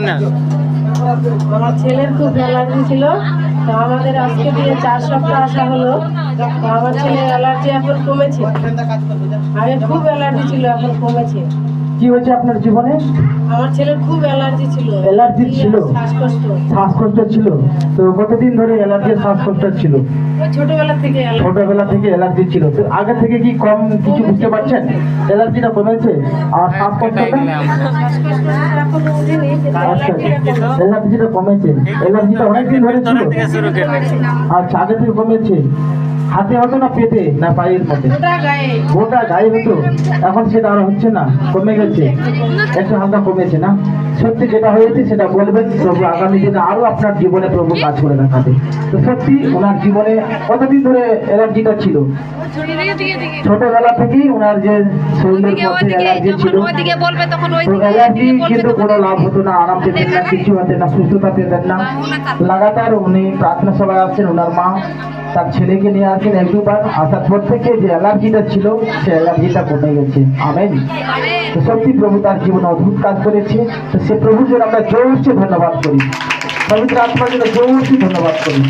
না। আমার ছেলের খুব অ্যালার্জি ছিল, তো আমাদের আজকে দিয়ে 4 সপ্তাহ আসা হলো। তো আমার ছেলের অ্যালার্জি এখন কমেছে। আগে খুব অ্যালার্জি ছিল, এখন কমেছে। কি হয়েছে আপনার জীবনে? আমার ছেলের খুব অ্যালার্জি ছিল। অ্যালার্জি ছিল? শ্বাসকষ্ট। শ্বাসকষ্ট ছিল? তো কতদিন ধরে অ্যালার্জি শ্বাসকষ্ট ছিল? ওই ছোটবেলা থেকে ছোটবেলা থেকে অ্যালার্জি ছিল। তো আগে থেকে কি কম কিছু বুঝতে পারছেন? অ্যালার্জিটা কমেছে আর শ্বাসকষ্টটা? আচ্ছা, অ্যালার্জিটা কমেছে। অ্যালার্জিটা অনেকদিন ধরে ছিল? আচ্ছা, আগে থেকে কমেছে। হাতে হতো না পেটে না পায়ের মধ্যে? গোটা গায়ে হতো। এখন সেটা আর হচ্ছে না, কমে গেছে, একটু হালকা কমেছে না? সত্যি যেটা হয়েছে সেটা বলবেন, প্রভু আগামী দিনে আরো আপনার জীবনে প্রভু কাজ করে দেখাবে। তো সত্যি ওনার জীবনে কতদিন ধরে অ্যালার্জিটা ছিল? ছোটবেলা থেকেই ওনার যে শরীরের মধ্যে অ্যালার্জি ছিল। তো অ্যালার্জি কিন্তু কোনো লাভ হতো না, আরাম পেতেন না, কিছু হতেন না, সুস্থতা পেতেন না। লাগাতার উনি প্রার্থনা সভায় আসছেন, ওনার মা তার ছেলেকে নিয়ে আসেন, এক দুবার আসার পর থেকে যে অ্যালার্জিটা ছিল সে অ্যালার্জিটা কমে গেছে। আমেন। তো সত্যি প্রভু তার জীবনে অদ্ভুত কাজ করেছে। তো সে প্রভুর জন্য আমরা জোরসে ধন্যবাদ করি, পবিত্র আত্মার জন্য জোরসে ধন্যবাদ করি।